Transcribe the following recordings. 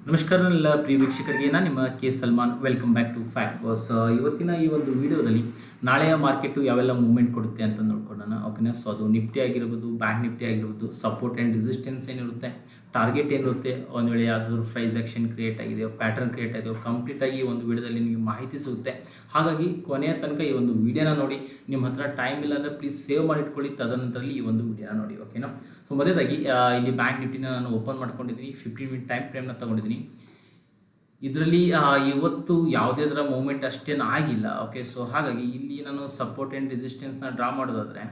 ನಮಸ್ಕಾರ ಎಲ್ಲ ಪ್ರಿಯ ವೀಕ್ಷಕರಿಗೆ, ನಾನು ನಿಮ್ಮ K Salman. Welcome back to fact boss. ಇವತ್ತಿನ ಈ ಒಂದು ವಿಡಿಯೋದಲ್ಲಿ ನಾಳೆಯ ಮಾರ್ಕೆಟು ಯಾವೆಲ್ಲ ಮೂವ್ಮೆಂಟ್ ಕೊಡುತ್ತೆ ಅಂತ ನೋಡ್ಕೊಳ್ಳೋಣ. ಓಕೆನಾ. ಸೊ ಅದು ನಿಫ್ಟಿ ಆಗಿರ್ಬೋದು, ಬ್ಯಾಂಕ್ ನಿಫ್ಟಿ ಆಗಿರ್ಬೋದು, ಸಪೋರ್ಟ್ ಆ್ಯಂಡ್ ರೆಸಿಸ್ಟೆನ್ಸ್ ಏನಿರುತ್ತೆ, ಟಾರ್ಗೆಟ್ ಏನಿರುತ್ತೆ, ಒಂದು ವೇಳೆ ಯಾವುದಾದ್ರು ಪ್ರೈಸ್ ಆ್ಯಕ್ಷನ್ ಕ್ರಿಯೇಟ್ ಆಗಿದೆಯೋ, ಪ್ಯಾಟರ್ನ್ ಕ್ರಿಯೇಟ್ ಆಗಿದೆಯೋ, ಕಂಪ್ಲೀಟಾಗಿ ಈ ಒಂದು ವಿಡಿಯೋದಲ್ಲಿ ನಿಮಗೆ ಮಾಹಿತಿ ಸಿಗುತ್ತೆ. ಹಾಗಾಗಿ ಕೊನೆಯ ತನಕ ಈ ಒಂದು ವಿಡಿಯೋನ ನೋಡಿ. ನಿಮ್ಮ ಹತ್ರ ಟೈಮ್ ಇಲ್ಲ ಅಂದರೆ ಪ್ಲೀಸ್ ಸೇವ್ ಮಾಡಿಟ್ಕೊಳ್ಳಿ, ತದನಂತರದಲ್ಲಿ ಈ ಒಂದು ವಿಡಿಯೋನ ನೋಡಿ. ಓಕೆನಾ. ಸೊ ಮೊದಲಾಗಿ ಇಲ್ಲಿ ಬ್ಯಾಂಕ್ ನಿಫ್ಟಿನ ನಾನು ಓಪನ್ ಮಾಡ್ಕೊಂಡಿದ್ದೀನಿ. 15 ಮಿನಿಟ್ ಟೈಮ್ ಫ್ರೇಮ್ನ ತೊಗೊಂಡಿದ್ದೀನಿ. ಇದರಲ್ಲಿ ಇವತ್ತು ಯಾವುದೇ ಥರ ಮೂವ್ಮೆಂಟ್ ಅಷ್ಟೇನು ಆಗಿಲ್ಲ. ಓಕೆ. ಸೊ ಹಾಗಾಗಿ ಇಲ್ಲಿ ನಾನು ಸಪೋರ್ಟ್ ಆ್ಯಂಡ್ ರೆಸಿಸ್ಟೆನ್ಸ್ನ ಡ್ರಾ ಮಾಡೋದಾದರೆ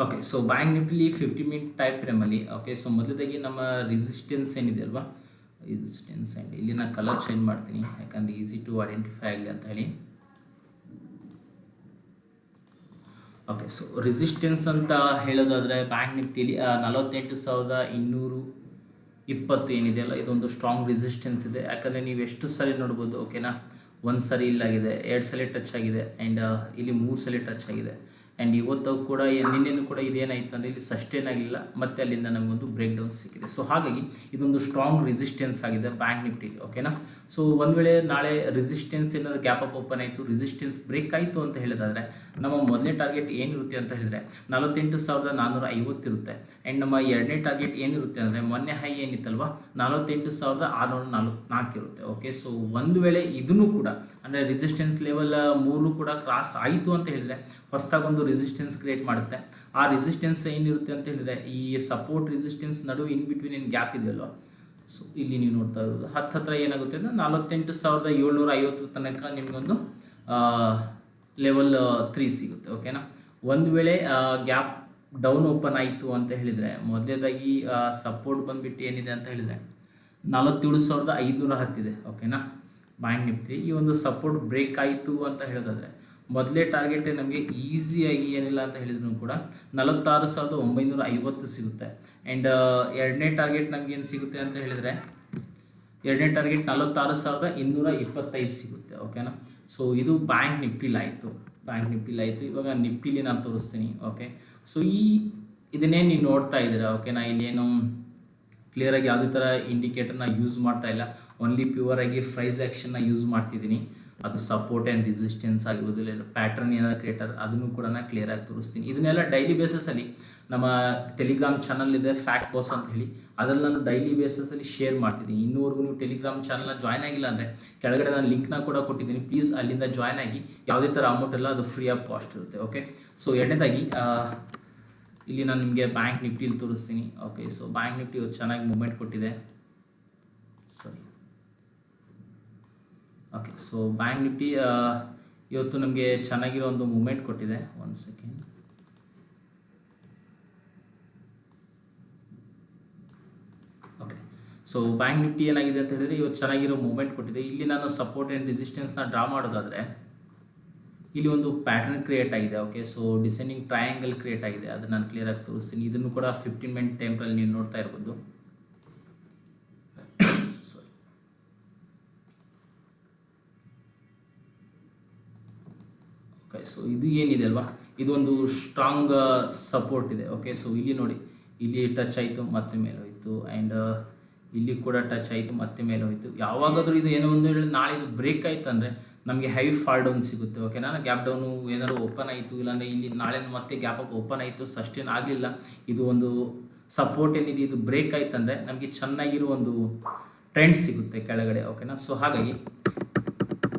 ಓಕೆ. ಸೊ ಬ್ಯಾಂಕ್ ನಿಫ್ಟಿಲಿ 50 ಮಿನಿಟ್ ಟೈಮ್ ಫ್ರೇಮಲ್ಲಿ ಓಕೆ. ಸೊ ಮೊದಲದಾಗಿ ನಮ್ಮ ರೆಸಿಸ್ಟೆನ್ಸ್ ಏನಿದೆ ಅಲ್ವಾ, ರೆಸಿಸ್ಟೆನ್ಸ್ ಆ್ಯಂಡ್ ಇಲ್ಲಿ ನಾನು ಕಲರ್ ಚೇಂಜ್ ಮಾಡ್ತೀನಿ, ಯಾಕಂದರೆ ಈಸಿ ಟು ಐಡೆಂಟಿಫೈ ಆಗಲಿ ಅಂತ ಹೇಳಿ. ಓಕೆ. ಸೊ ರೆಸಿಸ್ಟೆನ್ಸ್ ಅಂತ ಹೇಳೋದಾದರೆ ಬ್ಯಾಂಕ್ ನಿಫ್ಟಿಲಿ 48,220 ಏನಿದೆ ಅಲ್ಲ, ಇದೊಂದು ಸ್ಟ್ರಾಂಗ್ ರೆಸಿಸ್ಟೆನ್ಸ್ ಇದೆ. ಯಾಕಂದರೆ ನೀವು ಎಷ್ಟು ಸರಿ ನೋಡ್ಬೋದು. ಓಕೆನಾ. ಒಂದು ಸರಿ ಇಲ್ಲಾಗಿದೆ, 2 ಸಲ ಟಚ್ ಆಗಿದೆ, ಆ್ಯಂಡ್ ಇಲ್ಲಿ 3 ಸಲ ಟಚ್ ಆಗಿದೆ. ಆ್ಯಂಡ್ ಇವತ್ತು ಕೂಡ ನಿನ್ನೆನೂ ಕೂಡ ಇದೇನಾಯಿತು ಅಂದರೆ ಇಲ್ಲಿ ಸಸ್ಟೇನ್ ಆಗಲಿಲ್ಲ, ಮತ್ತು ಅಲ್ಲಿಂದ ನಮಗೊಂದು ಬ್ರೇಕ್ ಡೌನ್ ಸಿಕ್ಕಿದೆ. ಸೊ ಹಾಗಾಗಿ ಇದೊಂದು ಸ್ಟ್ರಾಂಗ್ ರೆಸಿಸ್ಟೆನ್ಸ್ ಆಗಿದೆ ಬ್ಯಾಂಕ್ ನಿಫ್ಟಿಲಿ. ಓಕೆನಾ. ಸೊ ಒಂದು ವೇಳೆ ನಾಳೆ ರೆಸಿಸ್ಟೆನ್ಸ್ ಏನಾದರೂ ಗ್ಯಾಪ್ ಅಪ್ ಓಪನ್ ಆಯಿತು, ರೆಸಿಸ್ಟೆನ್ಸ್ ಬ್ರೇಕ್ ಆಯಿತು ಅಂತ ಹೇಳಿದಾದರೆ ನಮ್ಮ ಮೊದಲನೇ ಟಾರ್ಗೆಟ್ ಏನಿರುತ್ತೆ ಅಂತ ಹೇಳಿದರೆ 48,450 ಇರುತ್ತೆ. ಆ್ಯಂಡ್ ನಮ್ಮ ಎರಡನೇ ಟಾರ್ಗೆಟ್ ಏನಿರುತ್ತೆ ಅಂದರೆ ಮೊನ್ನೆ ಹೈ ಏನಿತ್ತಲ್ವ 48,644 ಇರುತ್ತೆ. ಓಕೆ. ಸೊ ಒಂದು ವೇಳೆ ಇದನ್ನು ಕೂಡ ಅಂದರೆ ರೆಸಿಸ್ಟೆನ್ಸ್ ಲೆವೆಲ್ 3 ಕೂಡ ಕ್ರಾಸ್ ಆಯಿತು ಅಂತ ಹೇಳಿದರೆ ಹೊಸದಾಗಿ ಒಂದು ರೆಸಿಸ್ಟೆನ್ಸ್ ಕ್ರಿಯೇಟ್ ಮಾಡುತ್ತೆ. ಆ ರೆಸಿಸ್ಟೆನ್ಸ್ ಏನಿರುತ್ತೆ ಅಂತ ಹೇಳಿದರೆ ಈ ಸಪೋರ್ಟ್ ರೆಸಿಸ್ಟೆನ್ಸ್ ನಡುವೆ ಇನ್ ಬಿಟ್ವೀನ್ ಏನು ಗ್ಯಾಪ್ ಇದೆಯಲ್ವ, ಸೊ ಇಲ್ಲಿ ನೀವು ನೋಡ್ತಾ ಇರೋದು ಹತ್ತಿರ ಏನಾಗುತ್ತೆ ಅಂದರೆ 48,750 ತನಕ ನಿಮಗೊಂದು ಲೆವೆಲ್ 3 ಸಿಗುತ್ತೆ. ಓಕೆನಾ. ಒಂದು ವೇಳೆ ಗ್ಯಾಪ್ ಡೌನ್ ಓಪನ್ ಆಯಿತು ಅಂತ ಹೇಳಿದರೆ ಮೊದಲೇದಾಗಿ ಸಪೋರ್ಟ್ ಬಂದುಬಿಟ್ಟು ಏನಿದೆ ಅಂತ ಹೇಳಿದರೆ 47,510 ಇದೆ. ಓಕೆನಾ. ಬ್ಯಾಂಕ್ ನಿಫ್ಟಿ ಈ ಒಂದು ಸಪೋರ್ಟ್ ಬ್ರೇಕ್ ಆಯಿತು ಅಂತ ಹೇಳೋದಾದರೆ ಮೊದಲೇ ಟಾರ್ಗೆಟ್ ನಮಗೆ ಈಸಿಯಾಗಿ ಏನಿಲ್ಲ ಅಂತ ಹೇಳಿದ್ರು ಕೂಡ 46,950 ಸಿಗುತ್ತೆ. ಆ್ಯಂಡ್ ಎರಡನೇ ಟಾರ್ಗೆಟ್ ನಮಗೇನು ಸಿಗುತ್ತೆ ಅಂತ ಹೇಳಿದರೆ ಎರಡನೇ ಟಾರ್ಗೆಟ್ 46,225 ಸಿಗುತ್ತೆ. ಓಕೆನಾ. ಸೊ ಇದು ಬ್ಯಾಂಕ್ ನಿಫ್ಟಿಲಾಯಿತು. ಇವಾಗ ನಿಫ್ಟಿಲಿ ನಾನು ತೋರಿಸ್ತೀನಿ. ಓಕೆ. ಸೊ ಇದನ್ನೇ ನೀವು ನೋಡ್ತಾ ಇದ್ದೀರಾ. ಓಕೆನಾ. ಇಲ್ಲೇನು ಕ್ಲಿಯರಾಗಿ ಯಾವುದೇ ಥರ ಇಂಡಿಕೇಟರ್ನ ಯೂಸ್ ಮಾಡ್ತಾ ಇಲ್ಲ, ಓನ್ಲಿ ಪ್ಯೂರಾಗಿ ಪ್ರೈಸ್ ಆ್ಯಕ್ಷನ್ನ ಯೂಸ್ ಮಾಡ್ತಿದ್ದೀನಿ. ಅದು ಸಪೋರ್ಟ್ ಆ್ಯಂಡ್ ರೆಸಿಸ್ಟೆನ್ಸ್ ಆಗಿರ್ಬೋದು, ಇಲ್ಲ ಪ್ಯಾಟರ್ನ್ ಏನಾದ್ರು ಕ್ರಿಯೇಟರ್ ಅದನ್ನು ಕೂಡ ನಾನು ಕ್ಲಿಯರಾಗಿ ತೋರಿಸ್ತೀನಿ. ಇದನ್ನೆಲ್ಲ ಡೈಲಿ ಬೇಸಸಲ್ಲಿ ನಮ್ಮ ಟೆಲಿಗ್ರಾಮ್ ಚಾನಲ್ ಇದೆ ಫ್ಯಾಕ್ಟ್ ಬಾಸ್ ಅಂತ ಹೇಳಿ, ಅದರಲ್ಲಿ ನಾನು ಡೈಲಿ ಬೇಸಸಲ್ಲಿ ಶೇರ್ ಮಾಡ್ತಿದ್ದೀನಿ. ಇನ್ನೂವರೆಗೂ ನೀವು ಟೆಲಿಗ್ರಾಮ್ ಚಾನಲ್ನ ಜಾಯ್ನ್ ಆಗಿಲ್ಲ ಅಂದರೆ ಕೆಳಗಡೆ ನಾನು ಲಿಂಕ್ನ ಕೂಡ ಕೊಟ್ಟಿದ್ದೀನಿ. ಪ್ಲೀಸ್ ಅಲ್ಲಿಂದ ಜಾಯ್ನ್ ಆಗಿ. ಯಾವುದೇ ಥರ ಅಮೌಂಟ್ ಎಲ್ಲ ಅದು ಫ್ರೀ ಆಫ್ ಕಾಸ್ಟ್ ಇರುತ್ತೆ. ಓಕೆ. ಸೊ ಎರಡನೇದಾಗಿ ಇಲ್ಲಿ ನಾನು ನಿಮಗೆ ಬ್ಯಾಂಕ್ ನಿಫ್ಟಿಲಿ ತೋರಿಸ್ತೀನಿ. ಓಕೆ. ಸೊ ಬ್ಯಾಂಕ್ ನಿಫ್ಟಿ ಇವತ್ತು ಚೆನ್ನಾಗಿ ಮೂವ್ಮೆಂಟ್ ಕೊಟ್ಟಿದೆ. ಓಕೆ. ಸೊ ಬ್ಯಾಂಕ್ ನಿಫ್ಟಿ ಇವತ್ತು ನಮಗೆ ಚೆನ್ನಾಗಿರೋ ಒಂದು ಮೂವ್ಮೆಂಟ್ ಕೊಟ್ಟಿದೆ. ಒಂದು second. Okay. So bank Nifty ಏನಾಗಿದೆ ಅಂತ ಹೇಳಿದರೆ ಇವತ್ತು ಚೆನ್ನಾಗಿರೋ ಮೂವ್ಮೆಂಟ್ ಕೊಟ್ಟಿದೆ. ಇಲ್ಲಿ ನಾನು ಸಪೋರ್ಟ್ ಆ್ಯಂಡ್ ರೆಸಿಸ್ಟೆನ್ಸ್ನ ಡ್ರಾ ಮಾಡೋದಾದರೆ ಇಲ್ಲಿ ಒಂದು ಪ್ಯಾಟರ್ನ್ ಕ್ರಿಯೇಟ್ ಆಗಿದೆ. Okay. So descending triangle create ಆಗಿದೆ, ಅದನ್ನು ನಾನು ಕ್ಲಿಯರಾಗಿ ತೋರಿಸ್ತೀನಿ. ಇದನ್ನು ಕೂಡ 15 ಮಿನಿಟ್ ಟೈಮ್ರಲ್ಲಿ ನೀವು ನೋಡ್ತಾ ಇರ್ಬೋದು. ಓಕೆ. ಸೊ ಇದು ಏನಿದೆ ಅಲ್ವಾ, ಇದೊಂದು ಸ್ಟ್ರಾಂಗ್ ಸಪೋರ್ಟ್ ಇದೆ. ಓಕೆ. ಸೊ ಇಲ್ಲಿ ನೋಡಿ, ಇಲ್ಲಿ ಟಚ್ ಆಯಿತು ಮತ್ತೆ ಮೇಲೆ ಹೋಯಿತು, ಆ್ಯಂಡ್ ಇಲ್ಲಿ ಕೂಡ ಟಚ್ ಆಯಿತು ಮತ್ತೆ ಮೇಲೆ ಹೋಯಿತು. ಯಾವಾಗಾದರೂ ಇದು ಏನೋ ಒಂದು ಹೇಳಿ ನಾಳೆ ಇದು ಬ್ರೇಕ್ ಆಯಿತು ಅಂದರೆ ನಮಗೆ ಹೈ ಫಾಲ್ ಡೌನ್ ಸಿಗುತ್ತೆ. ಓಕೆನಾ. ಗ್ಯಾಪ್ ಡೌನು ಏನಾದ್ರು ಓಪನ್ ಆಯಿತು, ಇಲ್ಲಾಂದರೆ ಇಲ್ಲಿ ನಾಳೆ ಮತ್ತೆ ಗ್ಯಾಪ್ ಅಪ್ ಓಪನ್ ಆಯಿತು, ಸಸ್ಟೇನ್ ಆಗಲಿಲ್ಲ, ಇದು ಒಂದು ಸಪೋರ್ಟ್ ಏನಿದೆ ಇದು ಬ್ರೇಕ್ ಆಯ್ತು ಅಂದರೆ ನಮಗೆ ಚೆನ್ನಾಗಿರೋ ಒಂದು ಟ್ರೆಂಡ್ ಸಿಗುತ್ತೆ ಕೆಳಗಡೆ. ಓಕೆನಾ. ಸೊ ಹಾಗಾಗಿ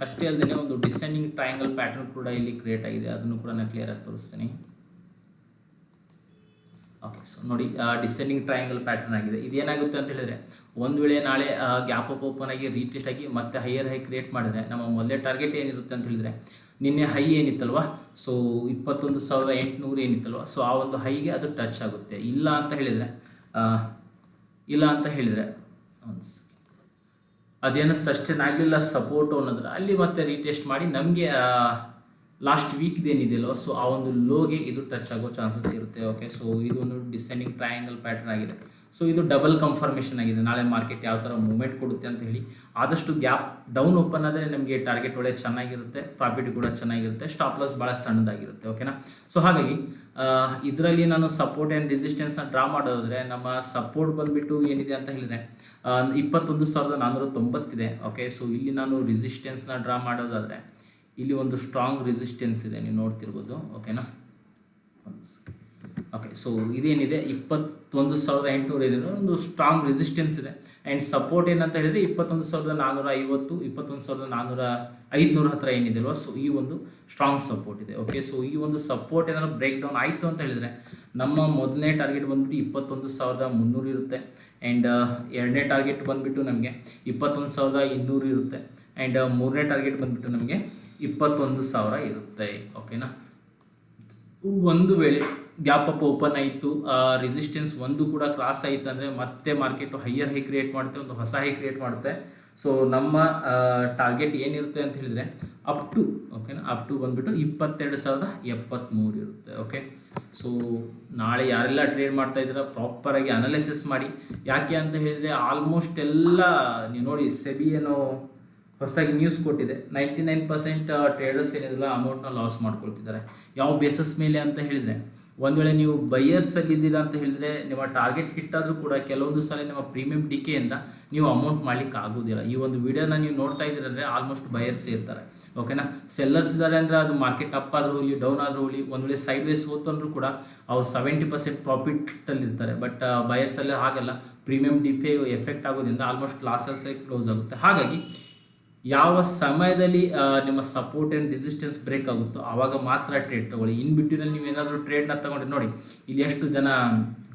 ಅಷ್ಟೇ ಅಲ್ಲದೆ ಒಂದು ಡಿಸೆಂಡಿಂಗ್ ಟ್ರಯಾಂಗಲ್ ಪ್ಯಾಟರ್ನ್ ಕೂಡ ಇಲ್ಲಿ ಕ್ರಿಯೇಟ್ ಆಗಿದೆ, ಅದನ್ನು ಕೂಡ ನಾನು ಕ್ಲಿಯರಾಗಿ ತೋರಿಸ್ತೀನಿ. ಓಕೆ. ಸೊ ನೋಡಿ, ಡಿಸೆಂಡಿಂಗ್ ಟ್ರಯಾಂಗಲ್ ಪ್ಯಾಟರ್ನ್ ಆಗಿದೆ. ಇದೇನಾಗುತ್ತೆ ಅಂತ ಹೇಳಿದರೆ ಒಂದು ವೇಳೆ ನಾಳೆ ಗ್ಯಾಪ್ ಅಪ್ ಓಪನ್ ಆಗಿ ರೀಟೆಸ್ಟ್ ಆಗಿ ಮತ್ತೆ ಹೈಯರ್ ಹೈ ಕ್ರಿಯೇಟ್ ಮಾಡಿದರೆ ನಮ್ಮ ಮೊದಲೇ ಟಾರ್ಗೆಟ್ ಏನಿರುತ್ತೆ ಅಂತ ಹೇಳಿದರೆ ನಿನ್ನೆ ಹೈ ಏನಿತ್ತಲ್ವ, ಸೊ 21,800 ಏನಿತ್ತಲ್ವ, ಸೊ ಆ ಒಂದು ಹೈಗೆ ಅದು ಟಚ್ ಆಗುತ್ತೆ. ಇಲ್ಲ ಅಂತ ಹೇಳಿದರೆ ಅದೇನು ಸಸ್ಟೇನ್ ಆಗಲಿಲ್ಲ ಸಪೋರ್ಟು ಅನ್ನೋದ್ರೆ ಅಲ್ಲಿ ಮತ್ತೆ ರೀಟೆಸ್ಟ್ ಮಾಡಿ ನಮಗೆ ಲಾಸ್ಟ್ ವೀಕ್ ಏನಿದೆಯಲ್ಲೋ ಸೊ ಆ ಒಂದು ಲೋಗೆ ಇದು ಟಚ್ ಆಗೋ ಚಾನ್ಸಸ್ ಇರುತ್ತೆ. ಓಕೆ, ಸೊ ಇದು ಒಂದು ಡಿಸೆಂಡಿಂಗ್ ಟ್ರಯಾಂಗಲ್ ಪ್ಯಾಟರ್ನ್ ಆಗಿದೆ. ಸೊ ಇದು ಡಬಲ್ ಕನ್ಫರ್ಮೇಷನ್ ಆಗಿದೆ. ನಾಳೆ ಮಾರ್ಕೆಟ್ ಯಾವ ಥರ ಮೂವ್ಮೆಂಟ್ ಕೊಡುತ್ತೆ ಅಂತ ಹೇಳಿ, ಆದಷ್ಟು ಗ್ಯಾಪ್ ಡೌನ್ ಓಪನ್ ಆದರೆ ನಮಗೆ ಟಾರ್ಗೆಟ್ ಒಳ್ಳೆ ಚೆನ್ನಾಗಿರುತ್ತೆ, ಪ್ರಾಫಿಟ್ ಕೂಡ ಚೆನ್ನಾಗಿರುತ್ತೆ, ಸ್ಟಾಪ್ ಲಾಸ್ ಭಾಳ ಸಣ್ಣದಾಗಿರುತ್ತೆ. ಓಕೆನಾ, ಸೊ ಹಾಗಾಗಿ ಇದರಲ್ಲಿ ನಾನು ಸಪೋರ್ಟ್ ಆ್ಯಂಡ್ ರೆಸಿಸ್ಟೆನ್ಸ್ನ ಡ್ರಾ ಮಾಡೋದಾದರೆ ನಮ್ಮ ಸಪೋರ್ಟ್ ಬಂದುಬಿಟ್ಟು ಏನಿದೆ ಅಂತ ಹೇಳಿದರೆ 21,490 ಇದೆ. ಓಕೆ, ಸೊ ಇಲ್ಲಿ ನಾನು ರೆಸಿಸ್ಟೆನ್ಸ್ನ ಡ್ರಾ ಮಾಡೋದಾದರೆ ಇಲ್ಲಿ ಒಂದು ಸ್ಟ್ರಾಂಗ್ ರೆಸಿಸ್ಟೆನ್ಸ್ ಇದೆ, ನೀವು ನೋಡ್ತಿರ್ಬೋದು. ಓಕೆನಾ, ಓಕೆ, ಸೊ ಇದೇನಿದೆ 21,800 ಏನಿದೆ ಒಂದು ಸ್ಟ್ರಾಂಗ್ ರೆಸಿಸ್ಟೆನ್ಸ್ ಇದೆ. ಆ್ಯಂಡ್ ಸಪೋರ್ಟ್ ಏನಂತ ಹೇಳಿದರೆ 21,450, 21,500 ಹತ್ರ ಏನಿದೆ ಅಲ್ವಾ, ಸೊ ಈ ಒಂದು ಸ್ಟ್ರಾಂಗ್ ಸಪೋರ್ಟ್ ಇದೆ. ಓಕೆ, ಸೊ ಈ ಒಂದು ಸಪೋರ್ಟ್ ಏನಾದರೂ ಬ್ರೇಕ್ ಡೌನ್ ಆಯಿತು ಅಂತ ಹೇಳಿದರೆ ನಮ್ಮ ಮೊದಲನೇ ಟಾರ್ಗೆಟ್ ಬಂದುಬಿಟ್ಟು 21,300 ಇರುತ್ತೆ. ಆ್ಯಂಡ್ ಎರಡನೇ ಟಾರ್ಗೆಟ್ ಬಂದುಬಿಟ್ಟು ನಮಗೆ 21,200 ಇರುತ್ತೆ. ಆ್ಯಂಡ್ ಮೂರನೇ ಟಾರ್ಗೆಟ್ ಬಂದುಬಿಟ್ಟು ನಮಗೆ 21,000 ಇರುತ್ತೆ. ಓಕೆನಾ, ಒಂದು ವೇಳೆ ಗ್ಯಾಪ್ ಅಪ್ ಓಪನ್ ಆಯಿತು, ರೆಸಿಸ್ಟೆನ್ಸ್ ಒಂದು ಕೂಡ ಕ್ರಾಸ್ ಆಯಿತು ಅಂದರೆ ಮತ್ತೆ ಮಾರ್ಕೆಟು ಹೈಯರ್ ಹೈ ಕ್ರಿಯೇಟ್ ಮಾಡುತ್ತೆ, ಒಂದು ಹೊಸ ಹೈ ಕ್ರಿಯೇಟ್ ಮಾಡುತ್ತೆ. ಸೊ ನಮ್ಮ ಟಾರ್ಗೆಟ್ ಏನಿರುತ್ತೆ ಅಂತ ಹೇಳಿದರೆ ಅಪ್ ಟು, ಓಕೆನಾ, ಅಪ್ ಟು ಬಂದುಬಿಟ್ಟು 22,073 ಇರುತ್ತೆ. ಓಕೆ, ಸೊ ನಾಳೆ ಯಾರೆಲ್ಲ ಟ್ರೇಡ್ ಮಾಡ್ತಾ ಇದ್ದೀರಾ ಪ್ರಾಪರಾಗಿ ಅನಾಲಿಸಿಸ್ ಮಾಡಿ. ಯಾಕೆ ಅಂತ ಹೇಳಿದರೆ ಆಲ್ಮೋಸ್ಟ್ ಎಲ್ಲ ನೀವು ನೋಡಿ, ಸೆಬಿ ಏನೋ ಹೊಸದಾಗಿ ನ್ಯೂಸ್ ಕೊಟ್ಟಿದೆ, 99% ಟ್ರೇಡರ್ಸ್ ಏನಿಲ್ಲ ಅಮೌಂಟ್ನ ಲಾಸ್ ಮಾಡ್ಕೊಳ್ತಿದ್ದಾರೆ. ಯಾವ ಬೇಸಸ್ ಮೇಲೆ ಅಂತ ಹೇಳಿದರೆ, ಒಂದು ವೇಳೆ ನೀವು ಬೈಯರ್ಸಲ್ಲಿದ್ದೀರಾ ಅಂತ ಹೇಳಿದರೆ ನಿಮ್ಮ ಟಾರ್ಗೆಟ್ ಹಿಟ್ ಆದರೂ ಕೂಡ ಕೆಲವೊಂದು ಸಲ ನಿಮ್ಮ ಪ್ರೀಮಿಯಂ ಡಿಕೆಯಿಂದ ನೀವು ಅಮೌಂಟ್ ಮಾಡಲಿಕ್ಕೆ ಆಗೋದಿಲ್ಲ. ಈ ಒಂದು ವಿಡಿಯೋನ ನೀವು ನೋಡ್ತಾ ಇದ್ದೀರ ಅಂದರೆ ಆಲ್ಮೋಸ್ಟ್ ಬೈಯರ್ಸ್ ಇರ್ತಾರೆ. ಓಕೆನಾ, ಸೆಲ್ಲರ್ಸ್ ಇದ್ದಾರೆ ಅಂದರೆ ಅದು ಮಾರ್ಕೆಟ್ ಅಪ್ ಆದರೂ ಹೋಗಲಿ ಡೌನ್ ಆದರೂ ಹೋಗಲಿ, ಒಂದು ವೇಳೆ ಸೈಡ್ ವೇಸ್ ಹೋತಂದ್ರೂ ಕೂಡ ಅವ್ರು 70% ಪ್ರಾಫಿಟಲ್ಲಿ ಇರ್ತಾರೆ. ಬಟ್ ಬೈಯರ್ಸಲ್ಲಿ ಹಾಗಲ್ಲ, ಪ್ರೀಮಿಯಂ ಡಿಪೆ ಎಫೆಕ್ಟ್ ಆಗೋದ್ರಿಂದ ಆಲ್ಮೋಸ್ಟ್ ಲಾಸಸ್ಸೇ ಕ್ಲೋಸ್ ಆಗುತ್ತೆ. ಹಾಗಾಗಿ ಯಾವ ಸಮಯದಲ್ಲಿ ನಿಮ್ಮ ಸಪೋರ್ಟ್ ಆ್ಯಂಡ್ ರೆಸಿಸ್ಟೆನ್ಸ್ ಬ್ರೇಕ್ ಆಗುತ್ತೋ ಆವಾಗ ಮಾತ್ರ ಟ್ರೇಡ್ ತೊಗೊಳ್ಳಿ. ಇನ್ ಬಿಟ್ವೀನಲ್ಲಿ ನೀವು ಏನಾದರೂ ಟ್ರೇಡ್ನ ತೊಗೊಂಡ್ರೆ ನೋಡಿ, ಇಲ್ಲಿ ಎಷ್ಟು ಜನ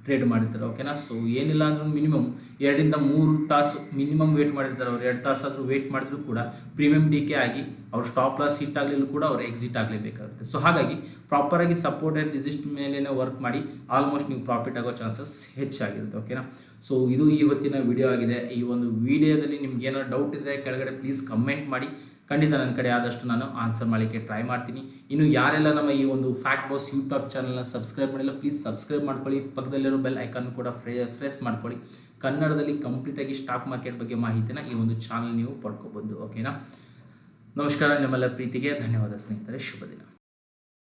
ಟ್ರೇಡ್ ಮಾಡಿರ್ತಾರೆ. ಓಕೆನಾ, ಸೊ ಏನಿಲ್ಲ ಅಂದ್ರೂ ಮಿನಿಮಮ್ 2 ರಿಂದ 3 ತಾಸು ಮಿನಿಮಮ್ ವೇಟ್ ಮಾಡಿರ್ತಾರೆ. ಅವ್ರು 2 ತಾಸಾದರೂ ವೇಟ್ ಮಾಡಿದ್ರು ಕೂಡ ಪ್ರೀಮಿಯಂ ಡಿಕೆ ಆಗಿ ಅವ್ರು ಸ್ಟಾಪ್ ಲಾಸ್ ಹಿಟ್ ಆಗಲಿಲ್ಲ ಕೂಡ ಅವ್ರು ಎಕ್ಸಿಟ್ ಆಗಲೇಬೇಕಾಗುತ್ತೆ. ಸೊ ಹಾಗಾಗಿ ಪ್ರಾಪರಾಗಿ ಸಪೋರ್ಟ್ ಆ್ಯಂಡ್ ರೆಸಿಸ್ಟ್ ಮೇಲೇ ವರ್ಕ್ ಮಾಡಿ ಆಲ್ಮೋಸ್ಟ್ ನೀವು ಪ್ರಾಫಿಟ್ ಆಗೋ ಚಾನ್ಸಸ್ ಹೆಚ್ಚಾಗಿರುತ್ತೆ. ಓಕೆನಾ, ಸೊ ಇದು ಇವತ್ತಿನ ವಿಡಿಯೋ ಆಗಿದೆ. ಈ ಒಂದು ವಿಡಿಯೋದಲ್ಲಿ ನಿಮ್ಗೆ ಏನಾದ್ರು ಡೌಟ್ ಇದ್ದರೆ ಕೆಳಗಡೆ ಪ್ಲೀಸ್ ಕಮೆಂಟ್ ಮಾಡಿ, ಖಂಡಿತ ನನ್ನ ಕಡೆ ಆದಷ್ಟು ನಾನು ಆನ್ಸರ್ ಮಾಡಲಿಕ್ಕೆ ಟ್ರೈ ಮಾಡ್ತೀನಿ. ಇನ್ನು ಯಾರೆಲ್ಲ ನಮ್ಮ ಈ ಒಂದು ಫ್ಯಾಕ್ಟ್ ಬಾಸ್ ಯೂಟ್ಯೂಬ್ ಚಾನಲ್ನ ಸಬ್ಸ್ಕ್ರೈಬ್ ಮಾಡಿಲ್ಲ ಪ್ಲೀಸ್ ಸಬ್ಸ್ಕ್ರೈಬ್ ಮಾಡ್ಕೊಳ್ಳಿ, ಪಕ್ಕದಲ್ಲಿರೋ ಬೆಲ್ ಐಕಾನ್ ಕೂಡ ಪ್ರೆಸ್ ಮಾಡ್ಕೊಳ್ಳಿ. ಕನ್ನಡದಲ್ಲಿ ಕಂಪ್ಲೀಟಾಗಿ ಸ್ಟಾಕ್ ಮಾರ್ಕೆಟ್ ಬಗ್ಗೆ ಮಾಹಿತಿನ ಈ ಒಂದು ಚಾನಲ್ ನೀವು ಪಡ್ಕೋಬೋದು. ಓಕೆನಾ, ನಮಸ್ಕಾರ, ನಿಮ್ಮೆಲ್ಲ ಪ್ರೀತಿಗೆ ಧನ್ಯವಾದ ಸ್ನೇಹಿತರೆ, ಶುಭ ದಿನ.